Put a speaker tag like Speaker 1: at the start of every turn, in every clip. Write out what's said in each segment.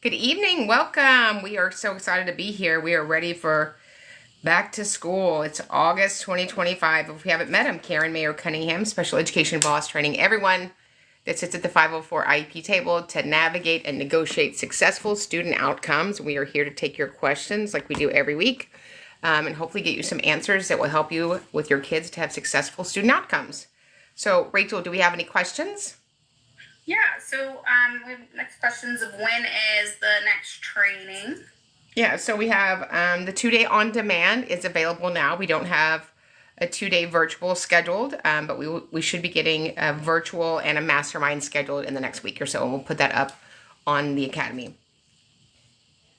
Speaker 1: Good evening. Welcome. We are so excited to be here. We are ready for back to school. It's August 2025. If we haven't met, I'm Karen Mayer Cunningham, Special Education Boss, training everyone that sits at the 504 IEP table to navigate and negotiate successful student outcomes. We are here to take your questions like we do every week and hopefully get you some answers that will help you with your kids to have successful student outcomes. So, Rachel, do we have any questions?
Speaker 2: Yeah, so we have next questions of when is the next training?
Speaker 1: Yeah, so we have the 2-day on demand is available now. We don't have a 2-day virtual scheduled, but we should be getting a virtual and a mastermind scheduled in the next week or so, and we'll put that up on the Academy.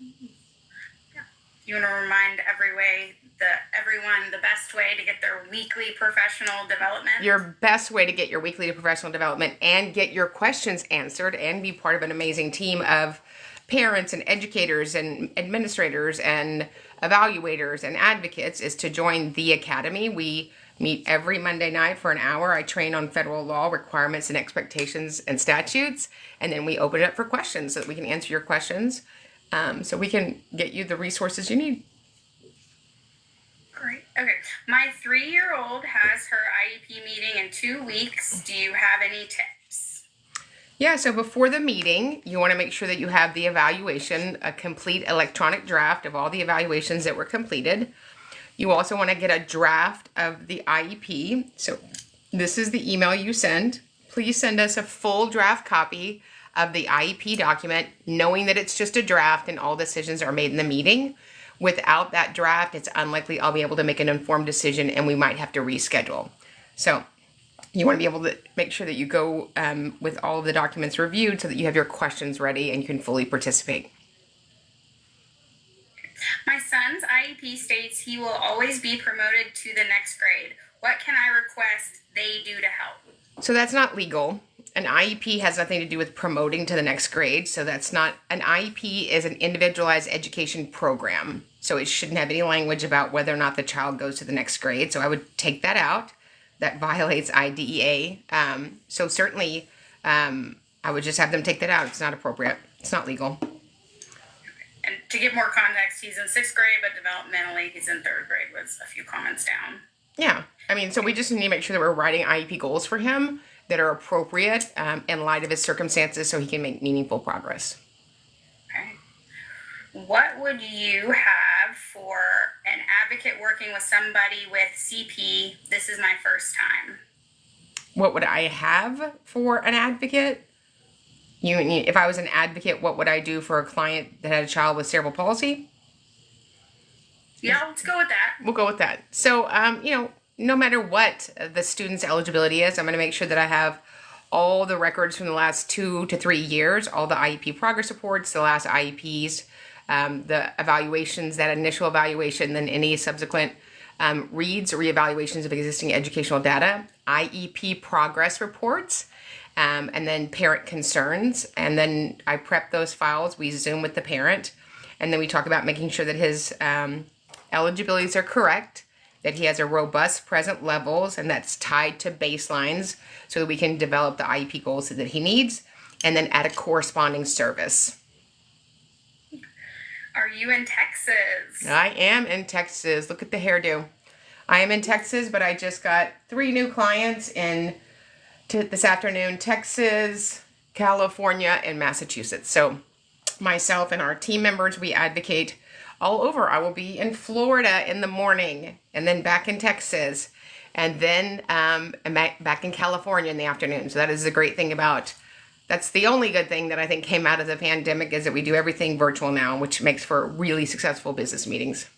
Speaker 2: Yeah. You want to remind everyone the best way to get their weekly professional development?
Speaker 1: Your best way to get your weekly professional development and get your questions answered and be part of an amazing team of parents and educators and administrators and evaluators and advocates is to join the Academy. We meet every Monday night for an hour. I train on federal law requirements and expectations and statutes, and then we open it up for questions so that we can answer your questions so we can get you the resources you need.
Speaker 2: Great. Okay. My 3-year-old has her IEP meeting in 2 weeks. Do you have any tips?
Speaker 1: Yeah, so before the meeting, you want to make sure that you have the evaluation, a complete electronic draft of all the evaluations that were completed. You also want to get a draft of the IEP. So this is the email you send. Please send us a full draft copy of the IEP document, knowing that it's just a draft and all decisions are made in the meeting. Without that draft, it's unlikely I'll be able to make an informed decision and we might have to reschedule. So you want to be able to make sure that you go with all of the documents reviewed so that you have your questions ready and you can fully participate.
Speaker 2: My son's IEP states he will always be promoted to the next grade. What can I request they do to help?
Speaker 1: So that's not legal. An IEP has nothing to do with promoting to the next grade. So that's not, an IEP is an individualized education program. So it shouldn't have any language about whether or not the child goes to the next grade. So I would take that out. That violates IDEA. So certainly I would just have them take that out. It's not appropriate. It's not legal.
Speaker 2: And to give more context, he's in 6th grade, but developmentally he's in 3rd grade with a few comments down.
Speaker 1: Yeah. I mean, so we just need to make sure that we're writing IEP goals for him that are appropriate in light of his circumstances so he can make meaningful progress.
Speaker 2: Okay. What would you have for an advocate working with somebody with CP? This is my first time.
Speaker 1: What would I have for an advocate? If I was an advocate, what would I do for a client that had a child with cerebral palsy?
Speaker 2: Yeah, let's go with that.
Speaker 1: We'll go with that. So, no matter what the student's eligibility is, I'm going to make sure that I have all the records from the last 2 to 3 years, all the IEP progress reports, the last IEPs, the evaluations, that initial evaluation, then any subsequent reads or reevaluations of existing educational data, IEP progress reports, and then parent concerns. And then I prep those files. We Zoom with the parent. And then we talk about making sure that his eligibilities are correct, that he has a robust present levels, and that's tied to baselines so that we can develop the IEP goals that he needs, and then add a corresponding service.
Speaker 2: Are you in Texas?
Speaker 1: I am in Texas. Look at the hairdo. I am in Texas, but I just got 3 new clients this afternoon: Texas, California, and Massachusetts. So myself and our team members, we advocate all over. I will be in Florida in the morning, and then back in Texas, and then back in California in the afternoon. So that is the great thing that's the only good thing that I think came out of the pandemic, is that we do everything virtual now, which makes for really successful business meetings.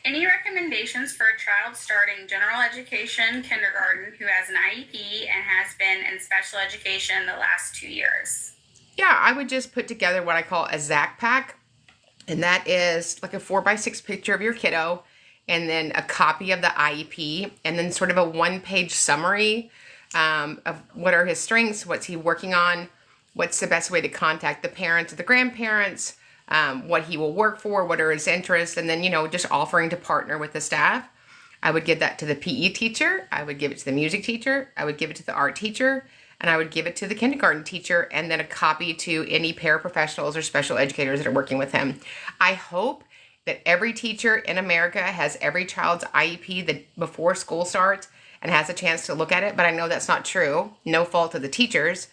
Speaker 2: Any recommendations for a child starting general education kindergarten who has an IEP and has been in special education the last 2 years?
Speaker 1: Yeah, I would just put together what I call a ZAC pack. And that is like a 4x6 picture of your kiddo, and then a copy of the IEP, and then sort of a 1-page summary of what are his strengths, what's he working on, what's the best way to contact the parents or the grandparents, what he will work for, what are his interests, and then, just offering to partner with the staff. I would give that to the PE teacher. I would give it to the music teacher. I would give it to the art teacher. and I would give it to the kindergarten teacher and then a copy to any paraprofessionals or special educators that are working with him. I hope that every teacher in America has every child's IEP before school starts and has a chance to look at it, but I know that's not true. No fault of the teachers.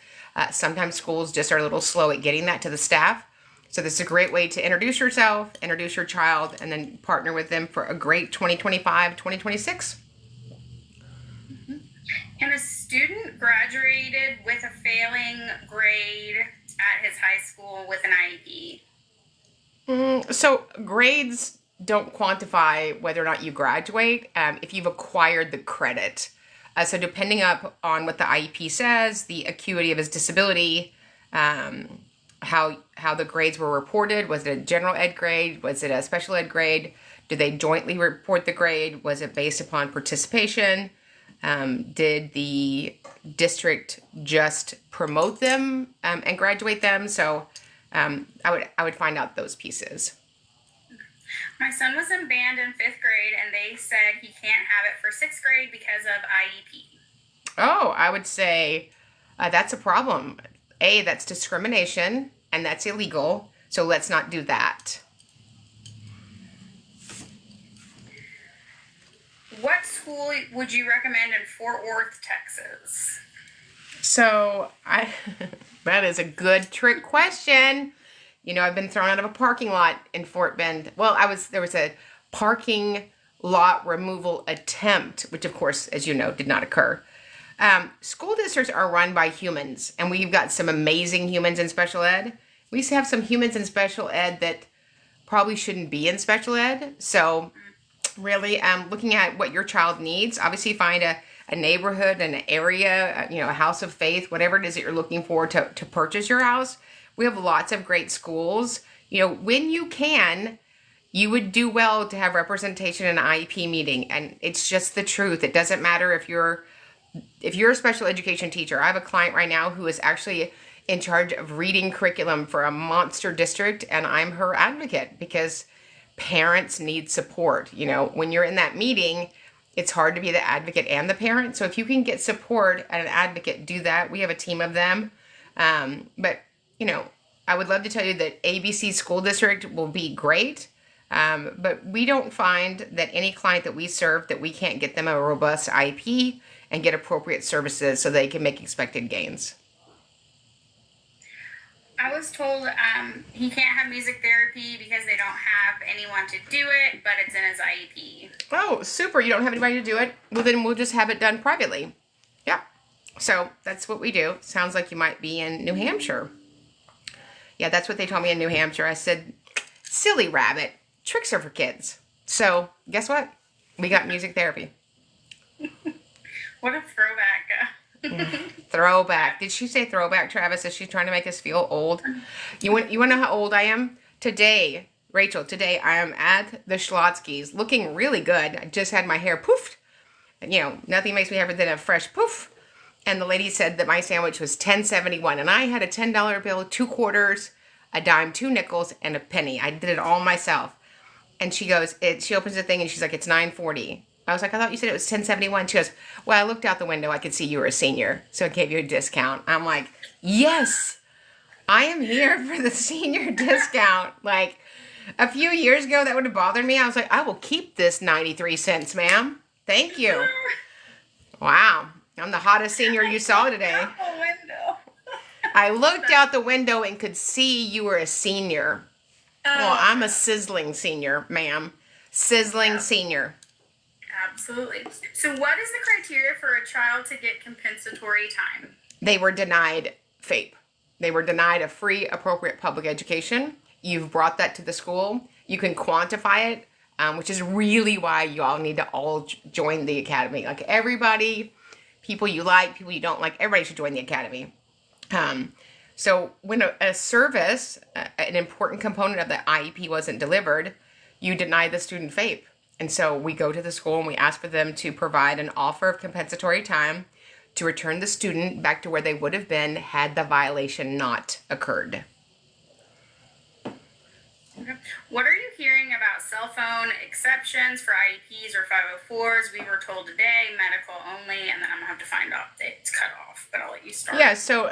Speaker 1: Sometimes schools just are a little slow at getting that to the staff. So this is a great way to introduce yourself, introduce your child, and then partner with them for a great 2025, 2026.
Speaker 2: And a student graduated with a failing grade at his high school with an IEP.
Speaker 1: So grades don't quantify whether or not you graduate if you've acquired the credit. So depending up on what the IEP says, the acuity of his disability, how the grades were reported. Was it a general ed grade? Was it a special ed grade? Did they jointly report the grade? Was it based upon participation? Did the district just promote them and graduate them? So I would find out those pieces.
Speaker 2: My son was in band in 5th grade, and they said he can't have it for 6th grade because of IEP.
Speaker 1: Oh, I would say that's a problem. That's discrimination, and that's illegal. So let's not do that.
Speaker 2: What school would you recommend in Fort Worth, Texas?
Speaker 1: So that is a good trick question. You know, I've been thrown out of a parking lot in Fort Bend. Well, there was a parking lot removal attempt, which of course, as you know, did not occur. School districts are run by humans, and we've got some amazing humans in special ed. We used to have some humans in special ed that probably shouldn't be in special ed. So really looking at what your child needs. Obviously find a neighborhood, an area, a house of faith, whatever it is that you're looking for to purchase your house. We have lots of great schools. When you can, you would do well to have representation in an IEP meeting. And it's just the truth. It doesn't matter if you're a special education teacher. I have a client right now who is actually in charge of reading curriculum for a monster district, and I'm her advocate because parents need support. When you're in that meeting, it's hard to be the advocate and the parent. So if you can get support and an advocate, do that. We have a team of them. But I would love to tell you that ABC School District will be great. But we don't find that any client that we serve, that we can't get them a robust IEP and get appropriate services so they can make expected gains.
Speaker 2: I was told he can't have music therapy because they don't have anyone to do it, but it's in his IEP.
Speaker 1: Oh, super. You don't have anybody to do it? Well, then we'll just have it done privately. Yeah. So that's what we do. Sounds like you might be in New Hampshire. Yeah, that's what they told me in New Hampshire. I said, silly rabbit. Tricks are for kids. So guess what? We got music therapy.
Speaker 2: What a throwback.
Speaker 1: Throwback. Did she say throwback, Travis? Is she trying to make us feel old? You want to know how old I am? Today, Rachel, I am at the Schlotzky's looking really good. I just had my hair poofed. And, nothing makes me happier than a fresh poof. And the lady said that my sandwich was $10.71. And I had a $10 bill, 2 quarters, a dime, 2 nickels, and a penny. I did it all myself. And she goes, she opens the thing and she's like, it's $9.40. I was like, I thought you said it was $10.71. She goes, well, I looked out the window. I could see you were a senior. So it gave you a discount. I'm like, yes, I am here for the senior discount. Like a few years ago, that would have bothered me. I was like, I will keep this 93 cents, ma'am. Thank you. Wow. I'm the hottest senior you saw today. I looked out the window and could see you were a senior. Well, I'm a sizzling senior, ma'am. Sizzling senior.
Speaker 2: Absolutely. So what is the criteria for a child to get compensatory time?
Speaker 1: They were denied FAPE. They were denied a free, appropriate public education. You've brought that to the school. You can quantify it, which is really why you all need to all join the academy. Like everybody, people you like, people you don't like, everybody should join the academy. So when a service, an important component of the IEP wasn't delivered, you deny the student FAPE. And so we go to the school and we ask for them to provide an offer of compensatory time to return the student back to where they would have been had the violation not occurred.
Speaker 2: Okay. What are you hearing about cell phone exceptions for IEPs or 504s? We were told today medical only, and then I'm gonna have to find out that it's cut off. But I'll let you start.
Speaker 1: Yeah, so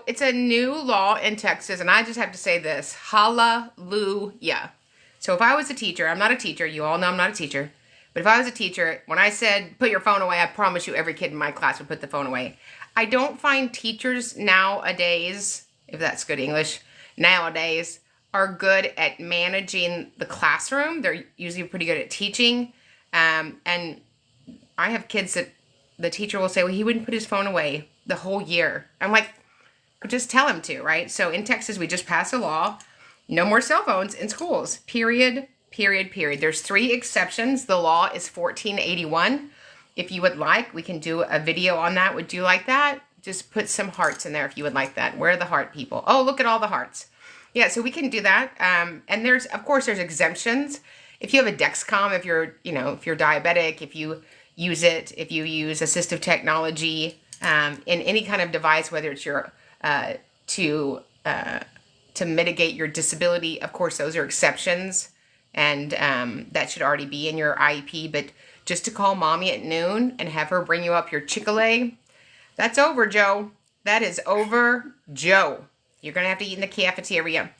Speaker 1: it's a new law in Texas, and I just have to say this: hallelujah. So if I was a teacher, I'm not a teacher. You all know I'm not a teacher. But if I was a teacher, when I said put your phone away, I promise you every kid in my class would put the phone away. I don't find teachers nowadays, if that's good English, nowadays are good at managing the classroom. They're usually pretty good at teaching. And I have kids that the teacher will say, well, he wouldn't put his phone away the whole year. I'm like, just tell him to, right? So in Texas, we just passed a law, no more cell phones in schools, period. There's 3 exceptions. The law is 1481. If you would like, we can do a video on that. Would you like that? Just put some hearts in there if you would like that. Where are the heart people? Oh, look at all the hearts. Yeah, so we can do that. And there's, of course, there's exemptions. If you have a Dexcom, if you're diabetic, if you use it, if you use assistive technology in any kind of device, whether it's your to mitigate your disability, of course, those are exceptions. And that should already be in your IEP. But just to call mommy at noon and have her bring you up your Chick-fil-A, that's over, Joe. That is over, Joe. You're going to have to eat in the cafeteria.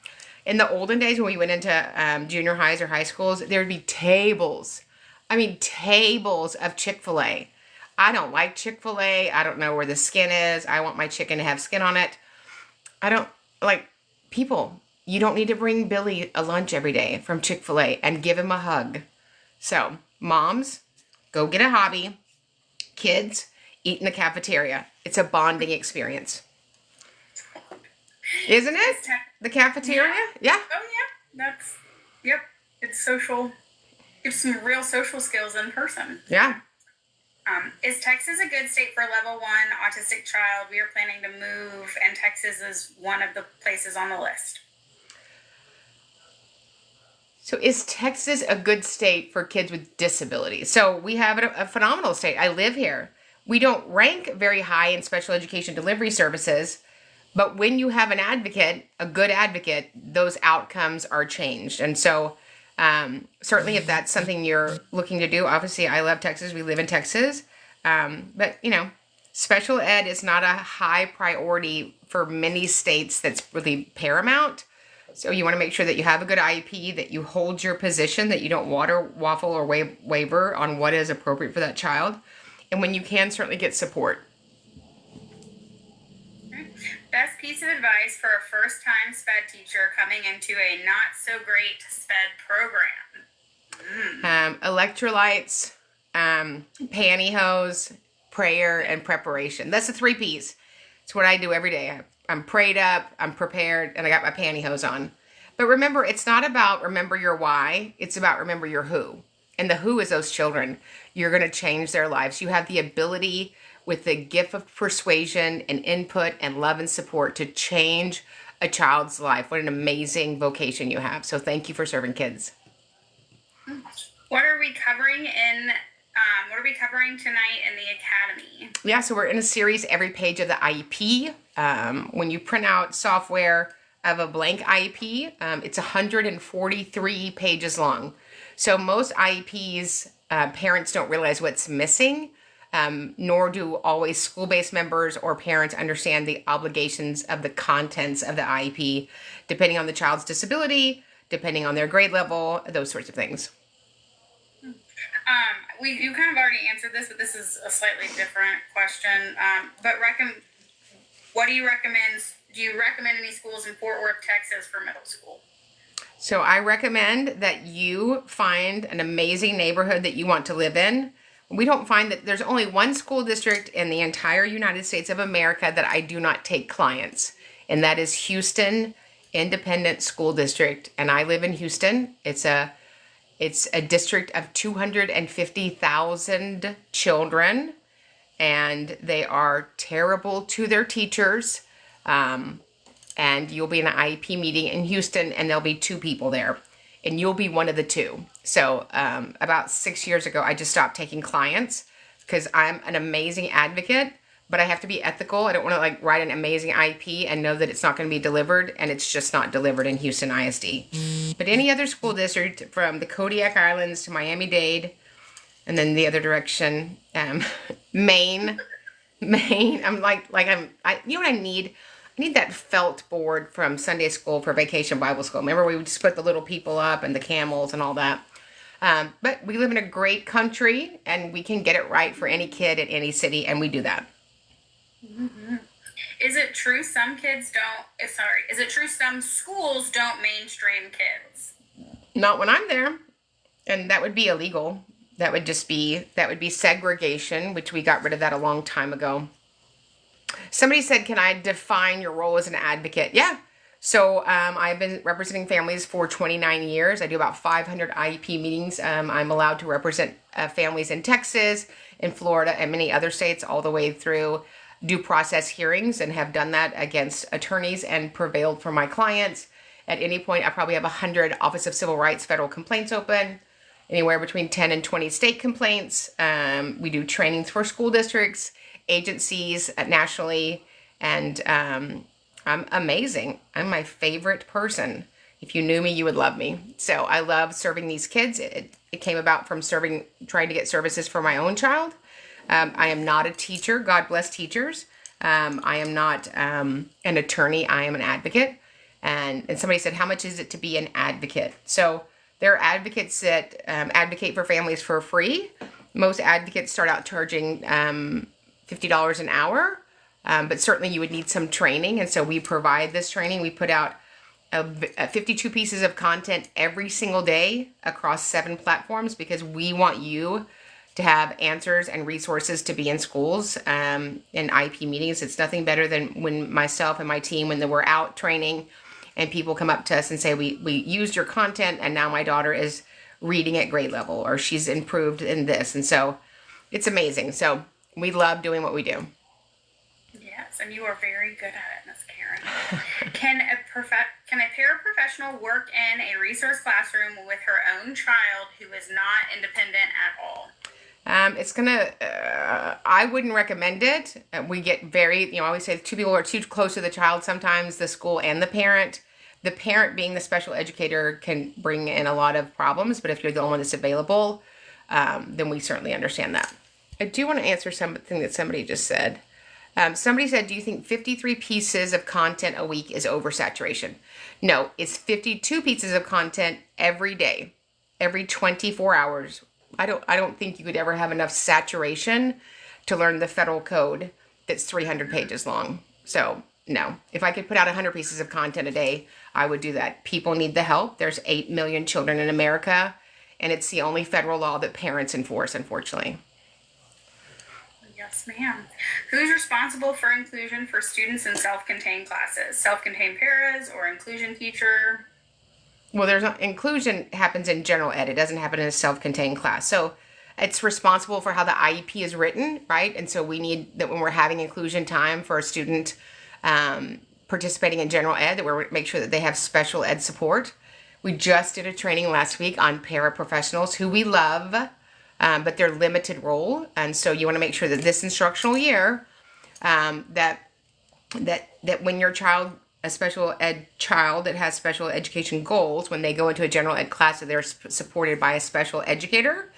Speaker 1: In the olden days when we went into junior highs or high schools, there would be tables. I mean, tables of Chick-fil-A. I don't like Chick-fil-A. I don't know where the skin is. I want my chicken to have skin on it. I don't like people. You don't need to bring Billy a lunch every day from Chick-fil-A and give him a hug. So, moms, go get a hobby. Kids, eat in the cafeteria. It's a bonding experience. Isn't it? The cafeteria? Yeah.
Speaker 2: Oh, yeah. Yep. It's social. It's some real social skills in person.
Speaker 1: Yeah.
Speaker 2: Is Texas a good state for a level 1 autistic child? We are planning to move, and Texas is one of the places on the list.
Speaker 1: So is Texas a good state for kids with disabilities? So we have a phenomenal state. I live here. We don't rank very high in special education delivery services, but when you have an advocate, a good advocate, those outcomes are changed. And so certainly if that's something you're looking to do, obviously I love Texas. We live in Texas. But, special ed is not a high priority for many states that's really paramount. So you want to make sure that you have a good IEP, that you hold your position, that you don't waffle or waver on what is appropriate for that child. And when you can, certainly get support.
Speaker 2: Best piece of advice for a first-time SPED teacher coming into a not-so-great SPED program?
Speaker 1: Electrolytes, pantyhose, prayer, and preparation. That's the 3 Ps. It's what I do every day. I'm prayed up, I'm prepared, and I got my pantyhose on. But remember, it's not about remember your why. It's about remember your who. And the who is those children. You're going to change their lives. You have the ability with the gift of persuasion and input and love and support to change a child's life. What an amazing vocation you have. So thank you for serving kids.
Speaker 2: What are we covering tonight in the academy?
Speaker 1: Yeah, so we're in a series every page of the IEP. When you print out software of a blank IEP, it's 143 pages long. So most IEPs, parents don't realize what's missing, nor do always school-based members or parents understand the obligations of the contents of the IEP, depending on the child's disability, depending on their grade level, those sorts of things.
Speaker 2: You kind of already answered this, but this is a slightly different question. What do you recommend? Do you recommend any schools in Fort Worth, Texas for middle school?
Speaker 1: So I recommend that you find an amazing neighborhood that you want to live in. We don't find that there's only one school district in the entire United States of America that I do not take clients, and that is Houston Independent School District. And I live in Houston. It's a district of 250,000 children, and they are terrible to their teachers. And you'll be in an IEP meeting in Houston, and there'll be 2 people there, and you'll be one of the 2. So about 6 years ago, I just stopped taking clients because I'm an amazing advocate, but I have to be ethical. I don't want to write an amazing IEP and know that it's not going to be delivered, and it's just not delivered in Houston ISD. But any other school district from the Kodiak Islands to Miami-Dade, and then the other direction, Maine, I'm you know what I need? I need that felt board from Sunday school for Vacation Bible School. Remember we would just put the little people up and the camels and all that. But we live in a great country, and we can get it right for any kid in any city, and we do that.
Speaker 2: Mm-hmm. Is it true some kids don't, is it true some schools don't mainstream kids?
Speaker 1: Not when I'm there, and that would be illegal. That would be segregation, which we got rid of that a long time ago. Somebody said, can I define your role as an advocate? Yeah. So I've been representing families for 29 years. I do about 500 IEP meetings. I'm allowed to represent families in Texas, in Florida, and many other states, all the way through due process hearings, and have done that against attorneys and prevailed for my clients. At any point, I probably have 100 Office of Civil Rights federal complaints open, anywhere between 10 and 20 state complaints. We do trainings for school districts, agencies nationally, and I'm amazing. I'm my favorite person. If you knew me, you would love me. So I love serving these kids. It came about from trying to get services for my own child. I am not a teacher. God bless teachers. I am not an attorney. I am an advocate. And somebody said, how much is it to be an advocate? So there are advocates that advocate for families for free. Most advocates start out charging $50 an hour. But certainly you would need some training. And so we provide this training. We put out 52 pieces of content every single day across 7 platforms, because we want you to have answers and resources to be in schools in IEP meetings. It's nothing better than when myself and my team, when we're out training and people come up to us and say, we used your content and now my daughter is reading at grade level, or she's improved in this. And so it's amazing. So we love doing what we do.
Speaker 2: Yes, and you are very good at it, Miss Karen. Can a paraprofessional work in a resource classroom with her own child who is not independent at all?
Speaker 1: I wouldn't recommend it. We get I always say 2 people are too close to the child, sometimes the school and the parent. The parent, being the special educator, can bring in a lot of problems, but if you're the only one that's available, then we certainly understand that. I do want to answer something that somebody just said. Somebody said, do you think 53 pieces of content a week is oversaturation? No, it's 52 pieces of content every day, every 24 hours. I don't think you could ever have enough saturation to learn the federal code that's 300 pages long. So no, if I could put out 100 pieces of content a day, I would do that. People need the help. There's 8 million children in America, and it's the only federal law that parents enforce, unfortunately.
Speaker 2: Yes, ma'am. Who's responsible for inclusion for students in self-contained classes? Self-contained paras or inclusion teacher?
Speaker 1: Well, inclusion happens in general ed. It doesn't happen in a self-contained class. So it's responsible for how the IEP is written, right? And so we need that when we're having inclusion time for a student participating in general ed, that we make sure that they have special ed support. We just did a training last week on paraprofessionals who we love, but they're limited role. And so you want to make sure that this instructional year, that when your child, a special ed child that has special education goals, when they go into a general ed class, that they're supported by a special educator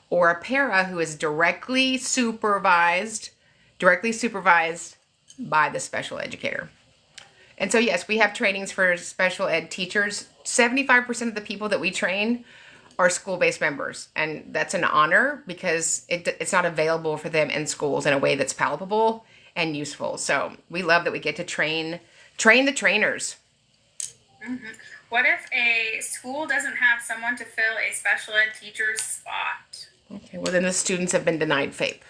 Speaker 1: or a para who is directly supervised by the special educator. And so yes, we have trainings for special ed teachers. 75% of the people that we train are school-based members, and that's an honor because it's not available for them in schools in a way that's palpable and useful. So we love that we get to train the trainers.
Speaker 2: Mm-hmm. What if a school doesn't have someone to fill a special ed teacher's spot?
Speaker 1: Okay, well then the students have been denied FAPE.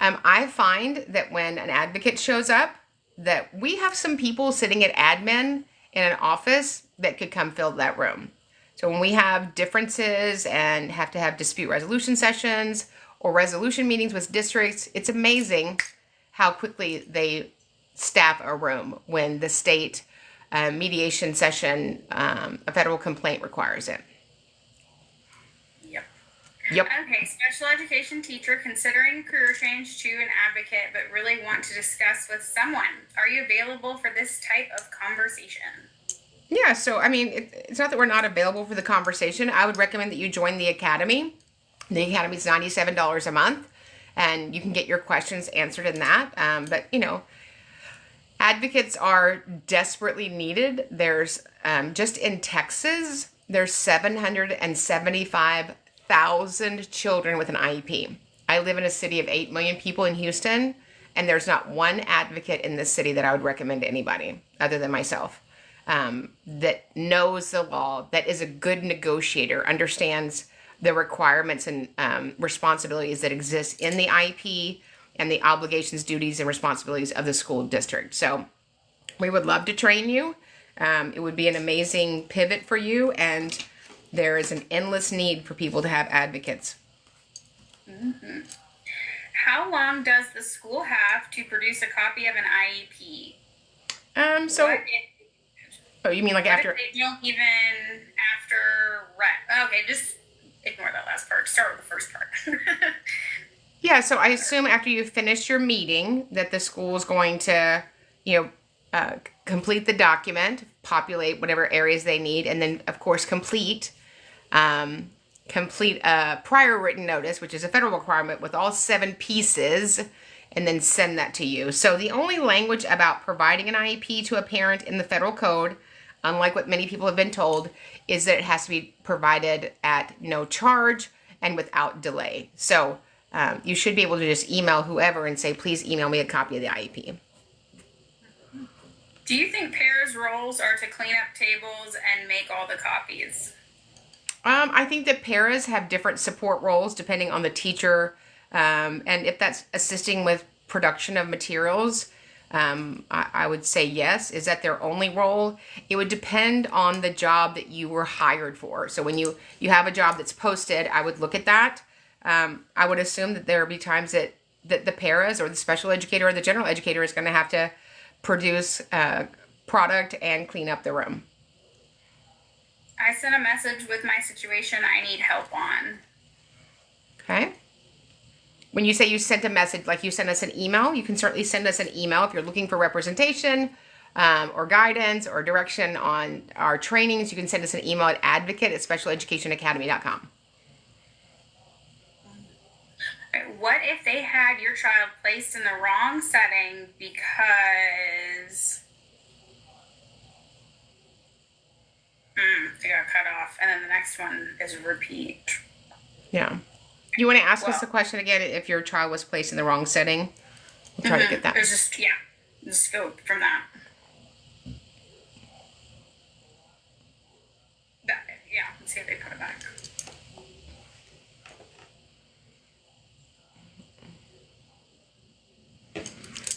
Speaker 1: I find that when an advocate shows up, that we have some people sitting at admin in an office that could come fill that room. So when we have differences and have to have dispute resolution sessions or resolution meetings with districts, it's amazing how quickly they staff a room when the state mediation session, a federal complaint requires it. Yep.
Speaker 2: Okay, special education teacher considering career change to an advocate, but really want to discuss with someone. Are you available for this type of conversation?
Speaker 1: Yeah, so I mean, it's not that we're not available for the conversation. I would recommend that you join the Academy. The Academy is $97 a month, and you can get your questions answered in that. But, advocates are desperately needed. There's, just in Texas, there's 775,000 children with an IEP. I live in a city of 8 million people in Houston, and there's not one advocate in this city that I would recommend to anybody other than myself. That knows the law, that is a good negotiator, understands the requirements and responsibilities that exist in the IEP and the obligations, duties, and responsibilities of the school district. So we would love to train you. It would be an amazing pivot for you, and there is an endless need for people to have advocates.
Speaker 2: Mm-hmm. How long does the school have to produce a copy of an IEP?
Speaker 1: Oh, you mean like after?
Speaker 2: If they don't even okay, just ignore that last part. Start with the first part.
Speaker 1: Yeah, so I assume after you finish your meeting that the school is going to, complete the document, populate whatever areas they need, and then of course complete a prior written notice, which is a federal requirement, with all 7 pieces, and then send that to you. So the only language about providing an IEP to a parent in the federal code, unlike what many people have been told, is that it has to be provided at no charge and without delay. So you should be able to just email whoever and say, please email me a copy of the IEP.
Speaker 2: Do you think pairs' roles are to clean up tables and make all the copies?
Speaker 1: I think that paras have different support roles depending on the teacher, and if that's assisting with production of materials, I would say yes. Is that their only role? It would depend on the job that you were hired for. So when you have a job that's posted, I would look at that. I would assume that there will be times that the paras or the special educator or the general educator is going to have to produce product and clean up the room.
Speaker 2: I sent a message with my situation I need help on.
Speaker 1: Okay. When you say you sent a message, like you sent us an email, you can certainly send us an email if you're looking for representation or guidance or direction on our trainings. You can send us an email at advocate@specialeducationacademy.com.
Speaker 2: What if they had your child placed in the wrong setting because they got cut off, and then the next one is a repeat?
Speaker 1: Yeah. You want to ask us the question again, if your child was placed in the wrong setting? We'll try to get that.
Speaker 2: Just go from that. Let's see if they put it back.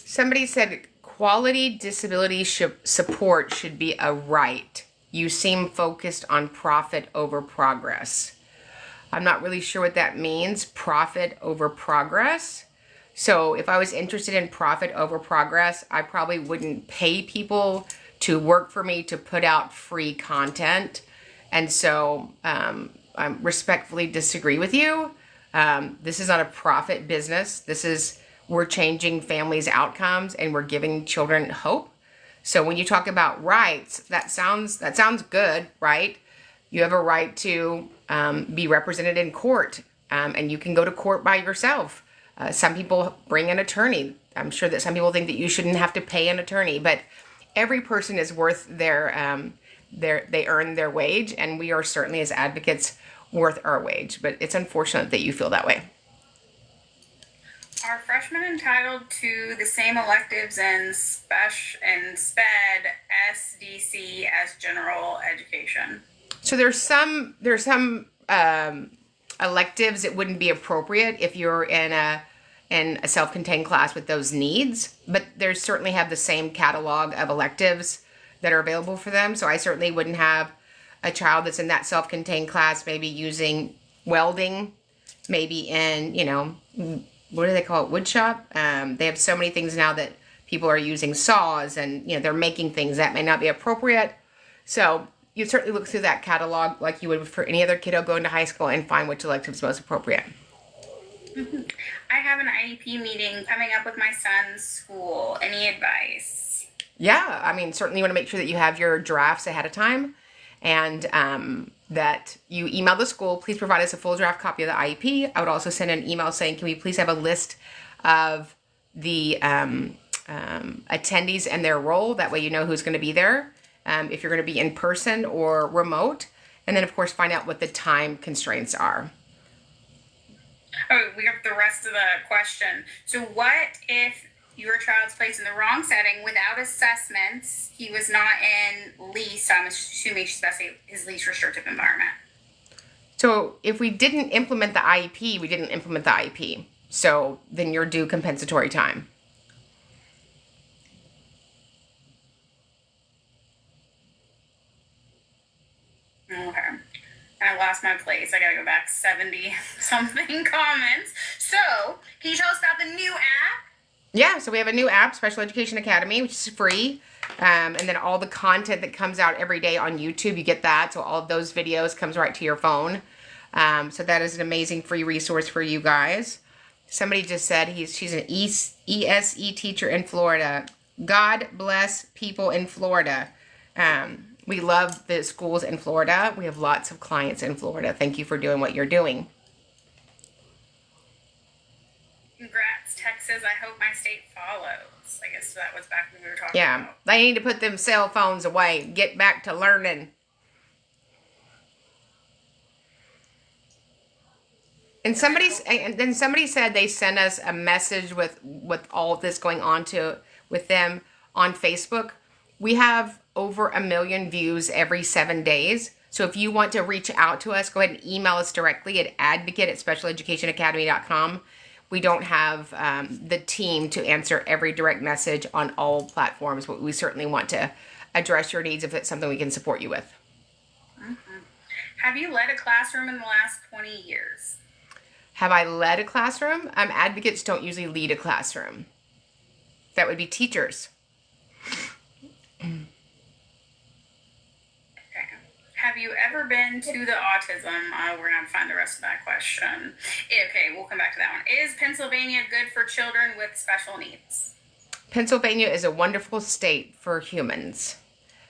Speaker 1: Somebody said quality disability support should be a right. You seem focused on profit over progress. I'm not really sure what that means, profit over progress. So if I was interested in profit over progress, I probably wouldn't pay people to work for me to put out free content. And so I respectfully disagree with you. This is not a profit business. We're changing families' outcomes and we're giving children hope. So when you talk about rights, that sounds good, right? You have a right to be represented in court, and you can go to court by yourself. Some people bring an attorney. I'm sure that some people think that you shouldn't have to pay an attorney, but every person is worth they earn their wage, and we are certainly as advocates worth our wage. But it's unfortunate that you feel that way.
Speaker 2: Are freshmen entitled to the same electives in SPED, SDC as general education?
Speaker 1: So there's some electives that wouldn't be appropriate if you're in a self-contained class with those needs, but they certainly have the same catalog of electives that are available for them. So I certainly wouldn't have a child that's in that self-contained class maybe using welding, maybe in, what do they call it? Wood shop. They have so many things now that people are using saws and, they're making things that may not be appropriate. So you certainly look through that catalog like you would for any other kiddo going to high school and find which electives is most appropriate.
Speaker 2: Mm-hmm. I have an IEP meeting coming up with my son's school. Any advice?
Speaker 1: Yeah, I mean, certainly you want to make sure that you have your drafts ahead of time, and that you email the school. Please provide us a full draft copy of the IEP. I would also send an email saying, can we please have a list of the attendees and their role? That way you know who's going to be there, if you're going to be in person or remote. And then, of course, find out what the time constraints are.
Speaker 2: Oh, we have the rest of the question. So what if your child's placed in the wrong setting without assessments? He was not in least, I'm assuming she's supposed to say his least restrictive environment.
Speaker 1: So if we didn't implement the IEP, we didn't implement the IEP. So then you're due compensatory time.
Speaker 2: Okay. I lost my place. I gotta go back 70 something comments. So, can you tell us about the new app?
Speaker 1: Yeah, so we have a new app, Special Education Academy, which is free. And then all the content that comes out every day on YouTube, you get that. So all of those videos comes right to your phone. So that is an amazing free resource for you guys. Somebody just said she's an ESE teacher in Florida. God bless people in Florida. We love the schools in Florida. We have lots of clients in Florida. Thank you for doing what you're doing.
Speaker 2: Congrats, Texas. I hope my state follows. I guess that was back when we were talking about.
Speaker 1: Yeah, they need to put them cell phones away. Get back to learning. And then somebody said they sent us a message with all of this going on with them on Facebook. We have over 1 million views every 7 days. So if you want to reach out to us, go ahead and email us directly at advocate@specialeducationacademy.com. We don't have the team to answer every direct message on all platforms, but we certainly want to address your needs if it's something we can support you with.
Speaker 2: Mm-hmm. Have you led a classroom in the last 20 years?
Speaker 1: Have I led a classroom? Advocates don't usually lead a classroom. That would be teachers.
Speaker 2: Have you ever been to the autism? We're going to have to find the rest of that question. Okay, we'll come back to that one. Is Pennsylvania good for children with special needs?
Speaker 1: Pennsylvania is a wonderful state for humans.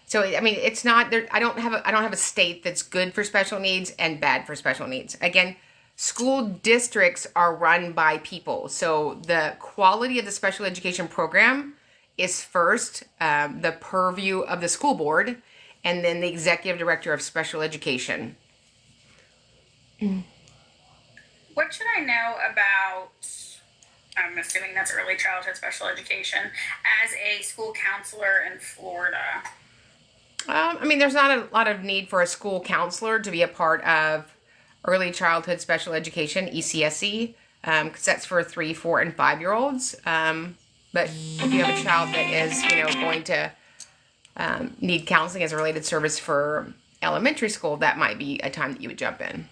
Speaker 1: So, I mean, it's not there. I don't have a state that's good for special needs and bad for special needs. Again, school districts are run by people. So the quality of the special education program is first the purview of the school board, and then the executive director of special education.
Speaker 2: What should I know about, I'm assuming that's early childhood special education, as a school counselor in Florida?
Speaker 1: I mean, there's not a lot of need for a school counselor to be a part of early childhood special education, ECSE, because that's for 3, 4, and 5-year-olds. But if you have a child that is, going to need counseling as a related service for elementary school, that might be a time that you would jump in.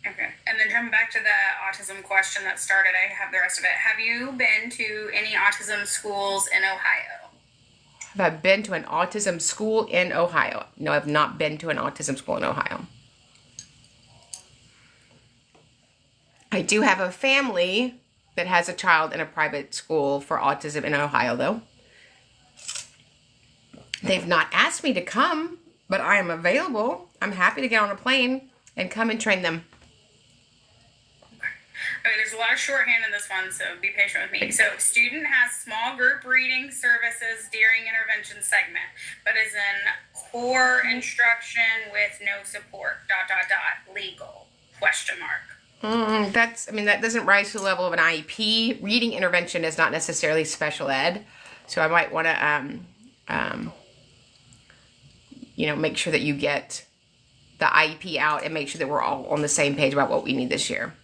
Speaker 2: Okay. And then jumping back to the autism question that started, I have the rest of it. Have you been to any autism schools in Ohio?
Speaker 1: Have I been to an autism school in Ohio? No, I've not been to an autism school in Ohio. I do have a family that has a child in a private school for autism in Ohio, though. They've not asked me to come, but I am available. I'm happy to get on a plane and come and train them.
Speaker 2: Okay, there's a lot of shorthand in this one, so be patient with me. So, student has small group reading services during intervention segment, but is in core instruction with no support, ... legal, ?
Speaker 1: That doesn't rise to the level of an IEP. Reading intervention is not necessarily special ed, so I might want to, make sure that you get the IEP out and make sure that we're all on the same page about what we need this year.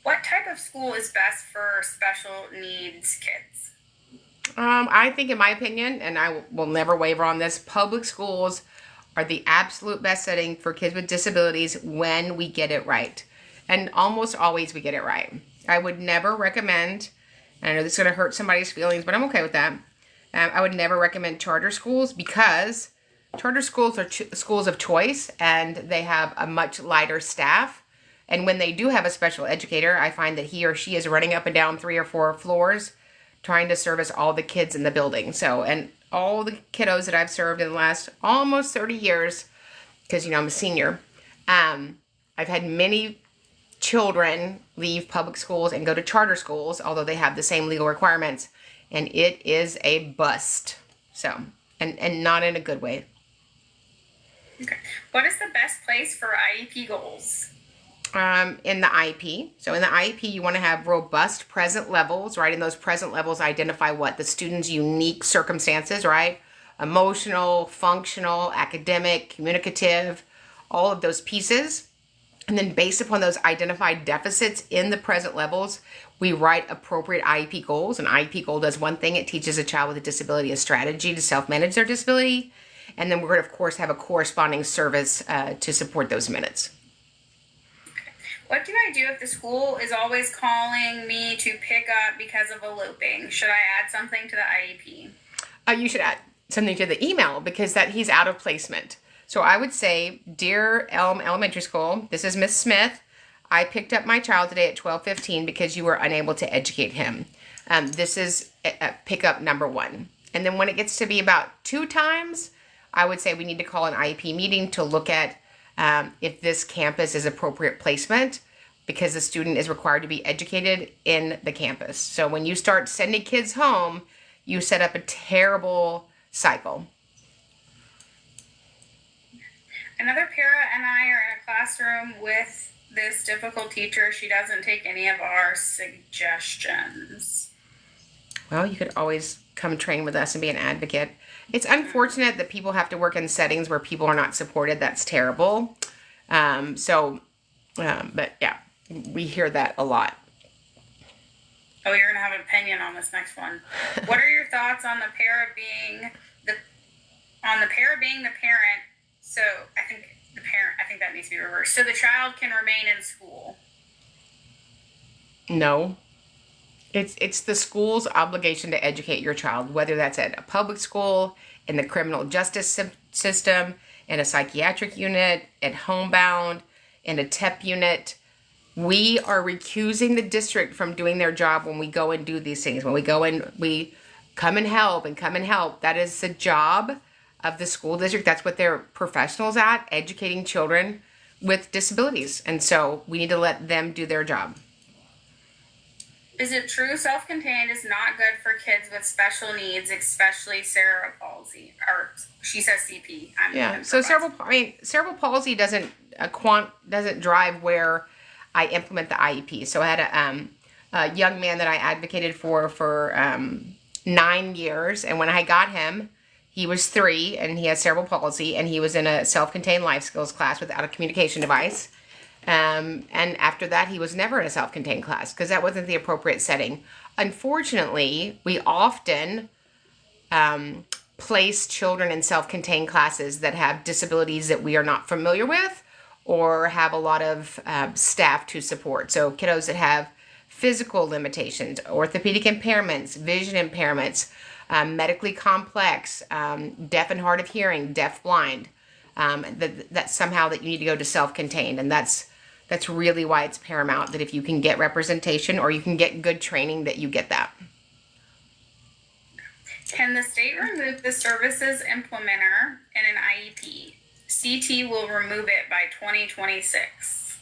Speaker 2: What type of school is best for special needs kids?
Speaker 1: I think, in my opinion, and I will never waver on this, public schools are the absolute best setting for kids with disabilities when we get it right. And almost always we get it right. I would never recommend, and I know this is going to hurt somebody's feelings, but I'm okay with that. I would never recommend charter schools, because charter schools are schools of choice and they have a much lighter staff. And when they do have a special educator, I find that he or she is running up and down 3 or 4 floors trying to service all the kids in the building. So, and all the kiddos that I've served in the last almost 30 years, because, I'm a senior, I've had many children leave public schools and go to charter schools, although they have the same legal requirements, and it is a bust. So, and not in a good way.
Speaker 2: Okay. What is the best place for IEP goals?
Speaker 1: In the IEP. So in the IEP, you want to have robust present levels, right? And those present levels identify what? The student's unique circumstances, right? Emotional, functional, academic, communicative, all of those pieces. And then based upon those identified deficits in the present levels, we write appropriate IEP goals. An IEP goal does one thing. It teaches a child with a disability a strategy to self-manage their disability. And then we're going to, of course, have a corresponding service to support those minutes.
Speaker 2: What do I do if the school is always calling me to pick up because of eloping? Should I add something to the IEP?
Speaker 1: You should add something to the email because that he's out of placement. So I would say, Dear Elm Elementary School, this is Miss Smith. I picked up my child today at 12:15 because you were unable to educate him. This is pickup number 1. And then when it gets to be about 2 times, I would say we need to call an IEP meeting to look at if this campus is appropriate placement, because the student is required to be educated in the campus. So when you start sending kids home, you set up a terrible cycle.
Speaker 2: Another para and I are in a classroom with this difficult teacher. She doesn't take any of our suggestions.
Speaker 1: Well, you could always come train with us and be an advocate. It's unfortunate that people have to work in settings where people are not supported. That's terrible. But yeah, we hear that a lot.
Speaker 2: Oh, you're gonna have an opinion on this next one. What are your thoughts on the para being the parent? So I think that needs to be reversed. So the child can remain in school.
Speaker 1: No. It's the school's obligation to educate your child, whether that's at a public school, in the criminal justice system, in a psychiatric unit, at homebound, in a TEP unit. We are recusing the district from doing their job when we go and do these things. When we go and we come and help. That is the job of the school district. That's what they're professionals at, educating children with disabilities. And so we need to let them do their job.
Speaker 2: Is it true self-contained is not good for kids with special needs, especially cerebral palsy? Or she says CP.
Speaker 1: So cerebral palsy doesn't drive where I implement the IEP. So I had a young man that I advocated for 9 years, and when I got him, he was 3 and he has cerebral palsy, and he was in a self-contained life skills class without a communication device. And after that, he was never in a self-contained class because that wasn't the appropriate setting. Unfortunately, we often place children in self-contained classes that have disabilities that we are not familiar with or have a lot of staff to support. So kiddos that have physical limitations, orthopedic impairments, vision impairments, medically complex, deaf and hard of hearing, deaf blind, that's somehow that you need to go to self-contained. And that's really why it's paramount that if you can get representation or you can get good training, that you get that.
Speaker 2: Can the state remove the services implementer in an IEP? CT will remove it by 2026.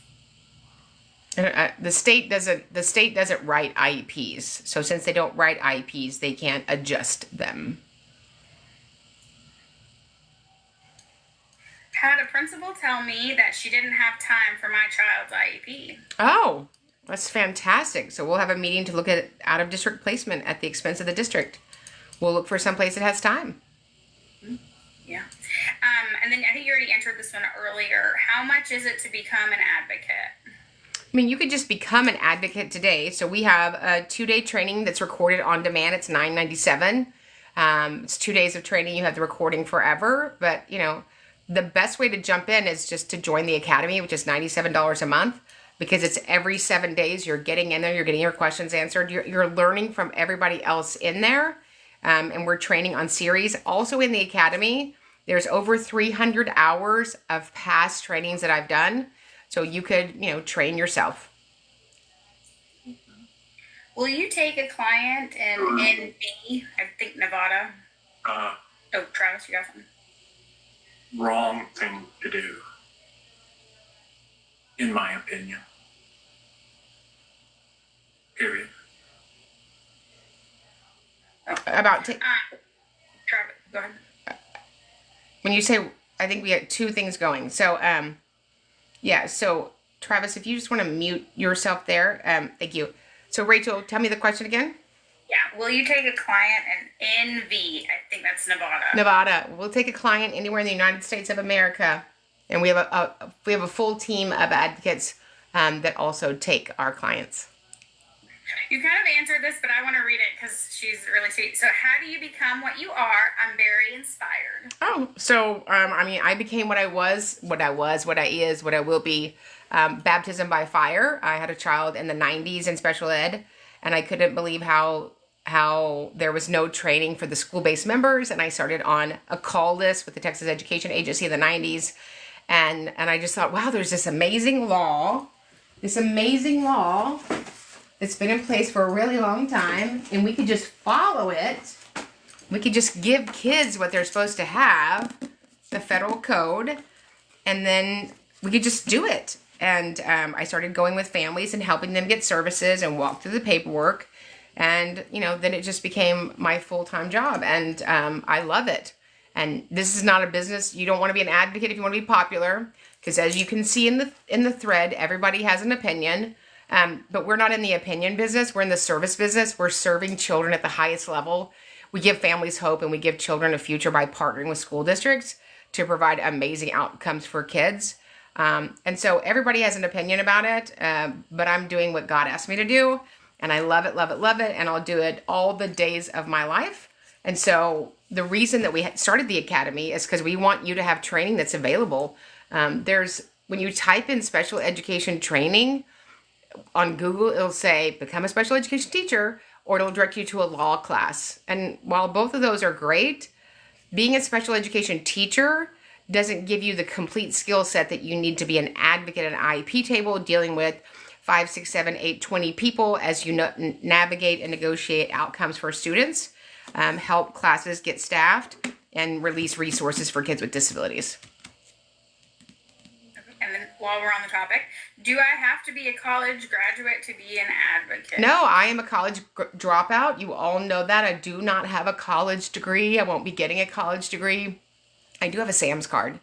Speaker 1: The state doesn't write IEPs. So since they don't write IEPs, they can't adjust them.
Speaker 2: Had a principal tell me that she didn't have time for my child's IEP.
Speaker 1: Oh, that's fantastic. So we'll have a meeting to look at out-of-district placement at the expense of the district. We'll look for someplace that has time.
Speaker 2: Yeah. And then I think you already answered this one earlier. How much is it to become an advocate?
Speaker 1: I mean, you could just become an advocate today. So we have a 2-day training that's recorded on demand. It's $9.97. It's 2 days of training. You have the recording forever. But, the best way to jump in is just to join the academy, which is $97 a month, because it's every 7 days. You're getting in there. You're getting your questions answered. You're learning from everybody else in there. And we're training on series. Also in the academy, there's over 300 hours of past trainings that I've done. So you could, train yourself.
Speaker 2: Will you take a client in NB, I think Nevada? Oh, Travis, you got something?
Speaker 3: Wrong thing to do, in my opinion. Period.
Speaker 1: About
Speaker 2: Travis, go ahead.
Speaker 1: when you say, I think we had two things going. So, yeah. So, Travis, if you just want to mute yourself there, thank you. So, Rachel, tell me the question again.
Speaker 2: Yeah. Will you take a client in NV? I think that's Nevada.
Speaker 1: Nevada. We'll take a client anywhere in the United States of America, and we have a full team of advocates that also take our clients.
Speaker 2: You kind of answered this, but I want to read it because she's really sweet. So, how do you become what you are? I'm very inspired.
Speaker 1: Oh, so I mean, I became what I was, what I is, what I will be. Baptism by fire. I had a child in the 90s in special ed, and I couldn't believe how there was no training for the school-based members, and I started on a call list with the Texas Education Agency in the 90s, and I just thought, wow, there's this amazing law that's been in place for a really long time, and we could just follow it. We could just give kids what they're supposed to have, the federal code, and then we could just do it. And I started going with families and helping them get services and walk through the paperwork. And, then it just became my full-time job. And I love it. And this is not a business. You don't want to be an advocate if you want to be popular. Because as you can see in the thread, everybody has an opinion. But we're not in the opinion business. We're in the service business. We're serving children at the highest level. We give families hope and we give children a future by partnering with school districts to provide amazing outcomes for kids. And so everybody has an opinion about it, but I'm doing what God asked me to do. And I love it, love it, love it. And I'll do it all the days of my life. And so the reason that we started the Academy is because we want you to have training that's available. When you type in special education training on Google, it'll say become a special education teacher, or it'll direct you to a law class. And while both of those are great, being a special education teacher doesn't give you the complete skill set that you need to be an advocate at an IEP table dealing with 5, 6, 7, 8, 20 people as you navigate and negotiate outcomes for students, help classes get staffed, and release resources for kids with disabilities.
Speaker 2: And then while we're on the topic, do I have to be a college graduate to be an advocate?
Speaker 1: No, I am a college dropout. You all know that. I do not have a college degree. I won't be getting a college degree. I do have a Sam's card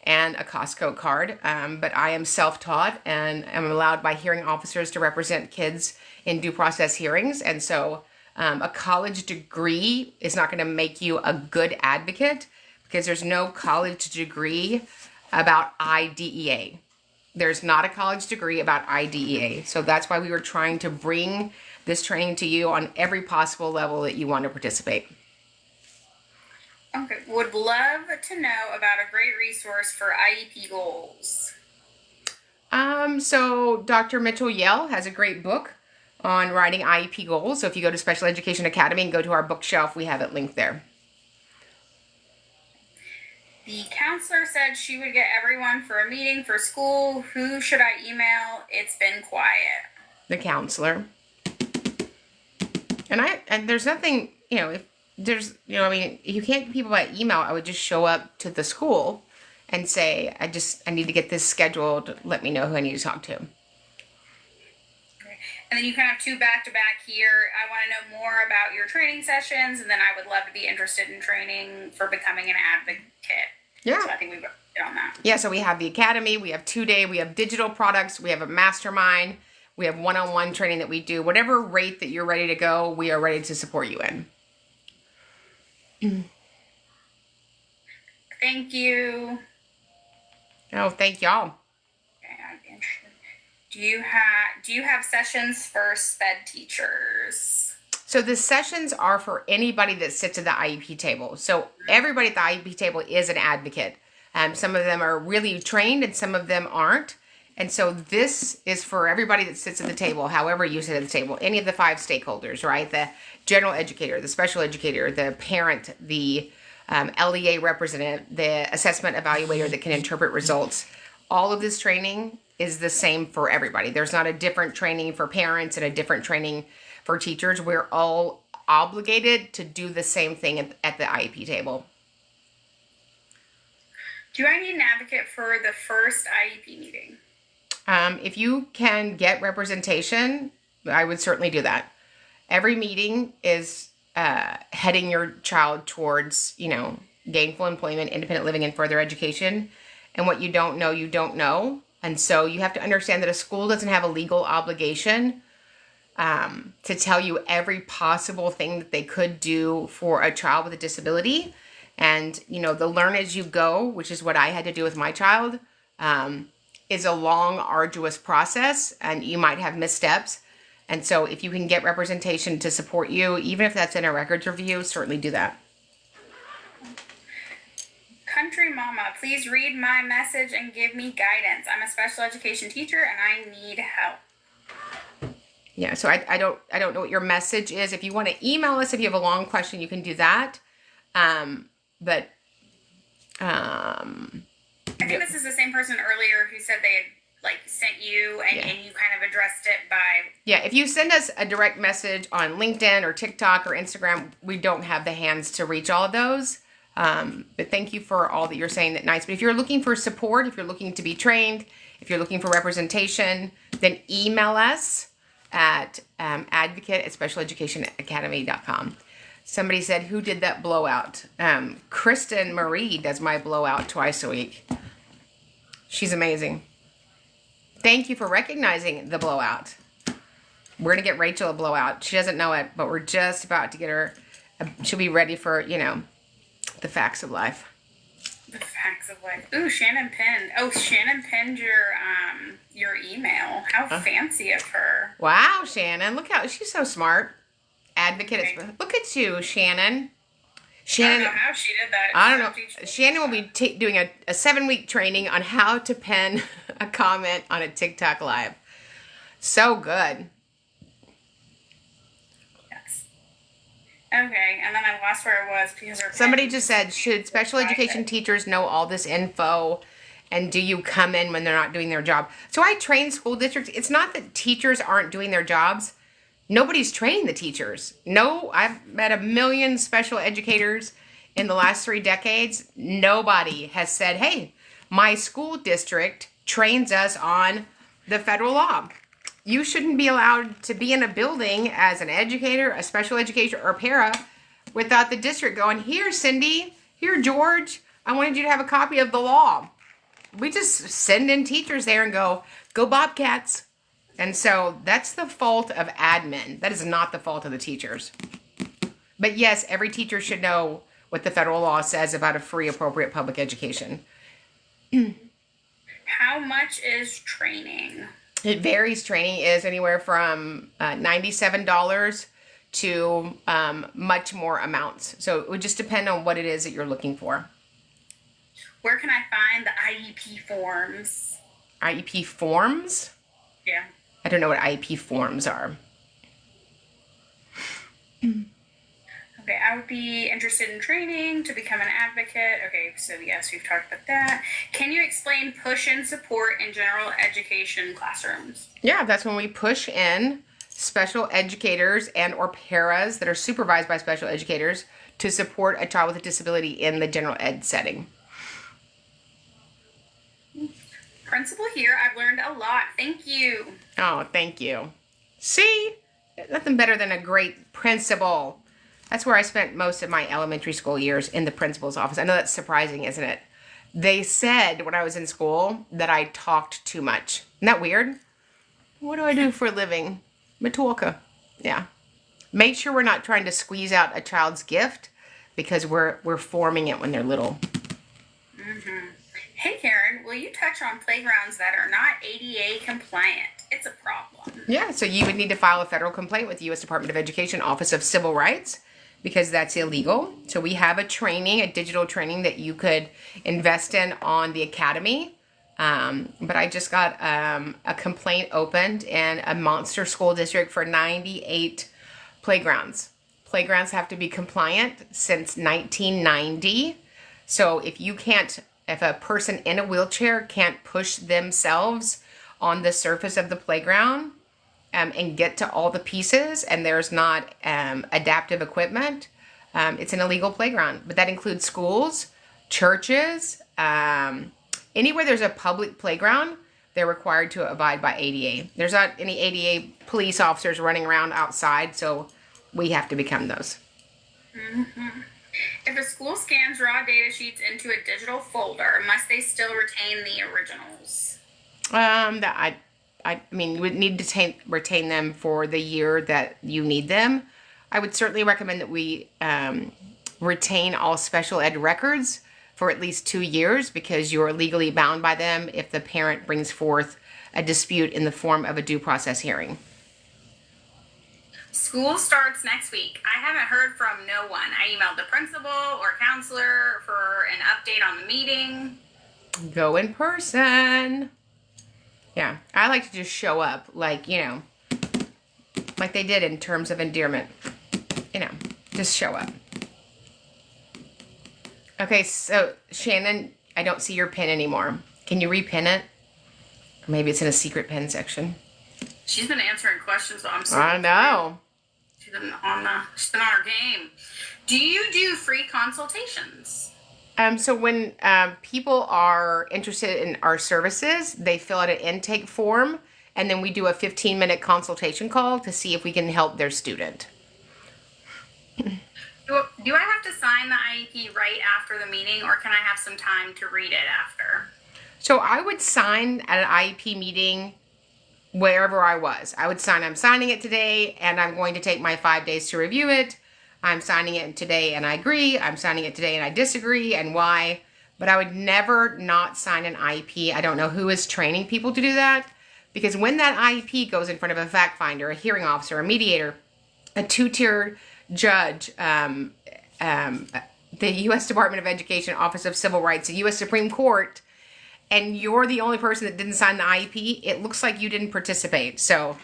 Speaker 1: and a Costco card, but I am self-taught and am allowed by hearing officers to represent kids in due process hearings. And so a college degree is not going to make you a good advocate because there's no college degree about IDEA. There's not a college degree about IDEA. So that's why we were trying to bring this training to you on every possible level that you want to participate.
Speaker 2: Okay, would love to know about a great resource for IEP goals.
Speaker 1: So Dr. Mitchell Yell has a great book on writing IEP goals. So if you go to Special Education Academy and go to our bookshelf, we have it linked there.
Speaker 2: The counselor said she would get everyone for a meeting for school. Who should I email? It's been quiet.
Speaker 1: The counselor. And there's nothing, if there's, you can't get people by email. I would just show up to the school and say, I need to get this scheduled. Let me know who I need to talk to.
Speaker 2: Okay. And then you kind of have two back-to-back here. I want to know more about your training sessions, and then I would love to be interested in training for becoming an advocate.
Speaker 1: Yeah.
Speaker 2: So I think we've hit on that.
Speaker 1: Yeah, so we have the Academy, we have 2-day, we have digital products, we have a mastermind, we have one-on-one training that we do. Whatever rate that you're ready to go, we are ready to support you in.
Speaker 2: Thank you.
Speaker 1: Oh, thank y'all.
Speaker 2: Okay, I'd be interested. Do you have sessions for SPED teachers?
Speaker 1: So the sessions are for anybody that sits at the IEP table. So everybody at the IEP table is an advocate. Some of them are really trained and some of them aren't. And so this is for everybody that sits at the table, however you sit at the table, any of the 5 stakeholders, right? The general educator, the special educator, the parent, the LEA representative, the assessment evaluator that can interpret results. All of this training is the same for everybody. There's not a different training for parents and a different training for teachers. We're all obligated to do the same thing at the IEP table.
Speaker 2: Do I need an advocate for the first IEP meeting?
Speaker 1: If you can get representation, I would certainly do that. Every meeting is heading your child towards, gainful employment, independent living, and further education. And what you don't know, you don't know. And so you have to understand that a school doesn't have a legal obligation to tell you every possible thing that they could do for a child with a disability. And, the learn as you go, which is what I had to do with my child, is a long, arduous process, and you might have missteps. And so if you can get representation to support you, even if that's in a records review, certainly do that.
Speaker 2: Country Mama, please read my message and give me guidance. I'm a special education teacher and I need help.
Speaker 1: Yeah, so I don't know what your message is. If you want to email us, if you have a long question, you can do that. I
Speaker 2: think this is the same person earlier who said they had sent you and you kind of addressed it by.
Speaker 1: Yeah, if you send us a direct message on LinkedIn or TikTok or Instagram, we don't have the hands to reach all of those. But thank you for all that you're saying. That's nice. But if you're looking for support, if you're looking to be trained, if you're looking for representation, then email us at advocate@specialeducationacademy.com. Somebody said, who did that blowout? Kristen Marie does my blowout twice a week. She's amazing. Thank you for recognizing the blowout. We're going to get Rachel a blowout. She doesn't know it, but we're just about to get her. She'll be ready for, the facts of life.
Speaker 2: The facts of life. Ooh, Shannon pinned. Oh, Shannon pinned your email. How fancy of her.
Speaker 1: Wow, Shannon. Look how she's so smart. Advocate.
Speaker 2: Okay.
Speaker 1: Look at you, Shannon.
Speaker 2: I don't know how she did that.
Speaker 1: I don't know. Shannon will be doing a 7-week training on how to pen a comment on a TikTok live. So good.
Speaker 2: Yes. Okay, and then I lost where it was because
Speaker 1: Somebody just said, should special education teachers know all this info? And do you come in when they're not doing their job? So I train school districts. It's not that teachers aren't doing their jobs. Nobody's training the teachers. No, I've met 1 million special educators in the last 3 decades. Nobody has said, hey, my school district trains us on the federal law. You shouldn't be allowed to be in a building as an educator, a special educator, or para without the district going, here, Cindy, here, George, I wanted you to have a copy of the law. We just send in teachers there and go Bobcats. And so that's the fault of admin. That is not the fault of the teachers. But yes, every teacher should know what the federal law says about a free, appropriate public education.
Speaker 2: How much is training?
Speaker 1: It varies. Training is anywhere from $97 to much more amounts. So it would just depend on what it is that you're looking for.
Speaker 2: Where can I find the IEP forms?
Speaker 1: IEP forms?
Speaker 2: Yeah.
Speaker 1: I don't know what IEP forms are.
Speaker 2: Okay, I would be interested in training to become an advocate. Okay, so yes, we've talked about that. Can you explain push-in support in general education classrooms?
Speaker 1: Yeah, that's when we push in special educators and or paras that are supervised by special educators to support a child with a disability in the general ed setting.
Speaker 2: Principal here, I've learned a lot. Thank you.
Speaker 1: Oh, thank you. See? Nothing better than a great principal. That's where I spent most of my elementary school years, in the principal's office. I know that's surprising, isn't it? They said when I was in school that I talked too much. Isn't that weird? What do I do for a living? Matulka. Yeah. Make sure we're not trying to squeeze out a child's gift because we're forming it when they're little.
Speaker 2: Mm-hmm. Hey, Karen, will you touch on playgrounds that are not ADA compliant? It's a problem.
Speaker 1: Yeah, so you would need to file a federal complaint with the U.S. Department of Education Office of Civil Rights because that's illegal. So we have a training, a digital training that you could invest in on the academy. But I just got a complaint opened in a monster school district for 98 playgrounds. Playgrounds have to be compliant since 1990. So if a person in a wheelchair can't push themselves on the surface of the playground, and get to all the pieces and there's not adaptive equipment, it's an illegal playground. But that includes schools, churches, anywhere there's a public playground, they're required to abide by ADA. There's not any ADA police officers running around outside, so we have to become those.
Speaker 2: If a school scans raw data sheets into a digital folder, must they still retain the originals?
Speaker 1: I mean, you would need to retain them for the year that you need them. I would certainly recommend that we retain all special ed records for at least 2 years because you're legally bound by them if the parent brings forth a dispute in the form of a due process hearing.
Speaker 2: School starts next week. I haven't heard from no one. I emailed the principal or counselor for an update on the meeting.
Speaker 1: Go in person. Yeah, I like to just show up like, like they did in terms of endearment. Just show up. Okay, so Shannon, I don't see your pin anymore. Can you repin it? Or maybe it's in a secret pin section.
Speaker 2: She's been answering questions, but I'm so
Speaker 1: I know.
Speaker 2: She's been on her game. Do you do free consultations?
Speaker 1: So when people are interested in our services, they fill out an intake form, and then we do a 15-minute consultation call to see if we can help their student.
Speaker 2: Do I have to sign the IEP right after the meeting, or can I have some time to read it after?
Speaker 1: So I would sign at an IEP meeting wherever I was. I would sign, I'm signing it today, and I'm going to take my 5 days to review it. I'm signing it today and I agree. I'm signing it today and I disagree, and why. But I would never not sign an IEP. I don't know who is training people to do that, because when that IEP goes in front of a fact finder, a hearing officer, a mediator, a two-tier judge, the U.S. Department of Education, Office of Civil Rights, the U.S. Supreme Court, and you're the only person that didn't sign the IEP, it looks like you didn't participate. So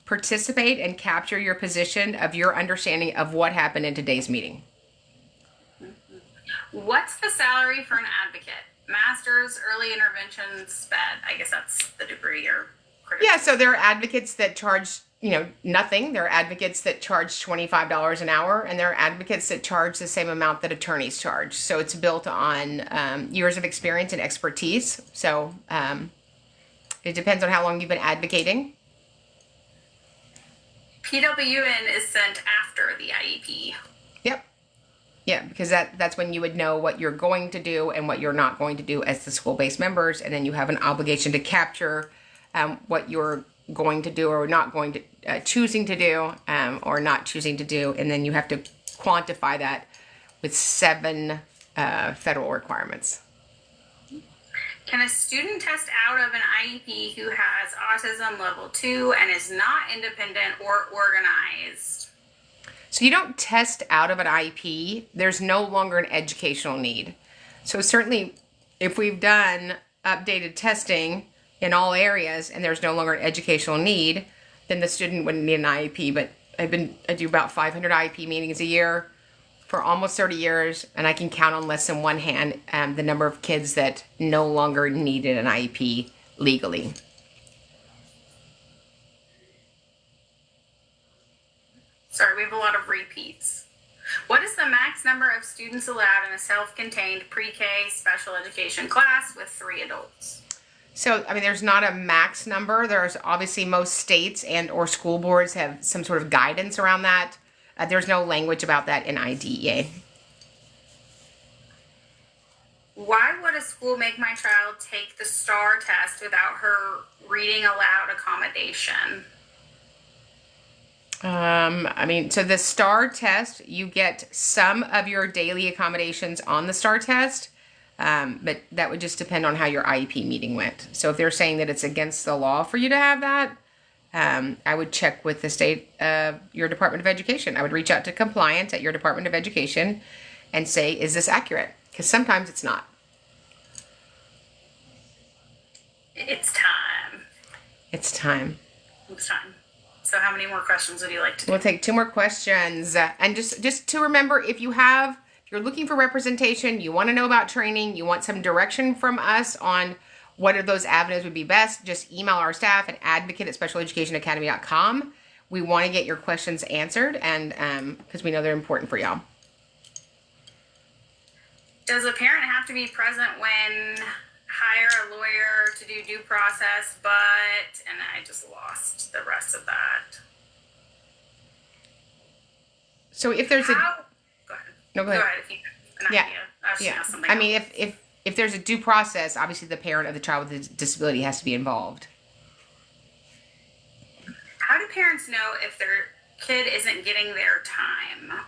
Speaker 1: participate and capture your position of your understanding of what happened in today's meeting.
Speaker 2: What's the salary for an advocate? Master's, early intervention, SPED. I guess that's the degree or credential.
Speaker 1: Yeah, so there are advocates that charge, nothing. There are advocates that charge $25 an hour, and there are advocates that charge the same amount that attorneys charge. So it's built on years of experience and expertise. So it depends on how long you've been advocating.
Speaker 2: PWN is sent after the IEP.
Speaker 1: Yep. Yeah, because that's when you would know what you're going to do and what you're not going to do as the school-based members, and then you have an obligation to capture what you're going to do or not going to, choosing to do or not choosing to do, and then you have to quantify that with 7 federal requirements.
Speaker 2: Can a student test out of an IEP who has autism level 2 and is not independent or organized?
Speaker 1: So you don't test out of an IEP. There's no longer an educational need. So certainly if we've done updated testing in all areas and there's no longer an educational need, then the student wouldn't need an IEP. But I do about 500 IEP meetings a year for almost 30 years, and I can count on less than one hand the number of kids that no longer needed an IEP legally.
Speaker 2: Sorry, we have a lot of repeats. What is the max number of students allowed in a self-contained pre-K special education class with 3 adults?
Speaker 1: So, there's not a max number. There's obviously most states and or school boards have some sort of guidance around that. There's no language about that in IDEA.
Speaker 2: Why would a school make my child take the STAR test without her reading aloud accommodation?
Speaker 1: So the STAR test, you get some of your daily accommodations on the STAR test, but that would just depend on how your IEP meeting went. So if they're saying that it's against the law for you to have that, I would check with the state, your Department of Education. I would reach out to compliance at your Department of Education and say, is this accurate? Because sometimes it's not.
Speaker 2: It's time.
Speaker 1: It's time.
Speaker 2: It's time. So how many more questions would you like to do?
Speaker 1: We'll take 2 more questions. And just to remember, if you're looking for representation, you want to know about training, you want some direction from us on what of those avenues would be best, just email our staff at advocate@specialeducationacademy.com. We want to get your questions answered, and because we know they're important for y'all.
Speaker 2: Does a parent have to be present when hire a lawyer to do due process, and I just lost the rest of that.
Speaker 1: So if there's
Speaker 2: Go ahead.
Speaker 1: No, go ahead.
Speaker 2: If you have an
Speaker 1: Yeah.
Speaker 2: idea. I was just gonna ask something
Speaker 1: I mean,
Speaker 2: else.
Speaker 1: if there's a due process, obviously the parent of the child with a disability has to be involved.
Speaker 2: How do parents know if their kid isn't getting their time?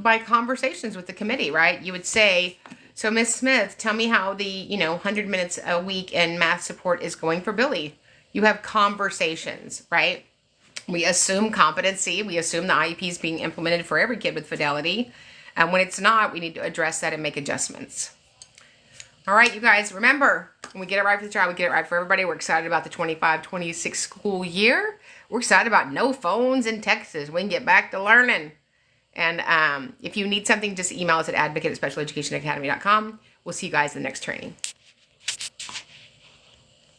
Speaker 1: By conversations with the committee, right? You would say, so Miss Smith, tell me how the 100 minutes a week in math support is going for Billy. You have conversations, right? We assume competency. We assume the IEP is being implemented for every kid with fidelity. And when it's not, we need to address that and make adjustments. All right, you guys, remember, when we get it right for the child, we get it right for everybody. We're excited about the 25-26 school year. We're excited about no phones in Texas. We can get back to learning. And if you need something, just email us at advocate@specialeducationacademy.com. We'll see you guys in the next training.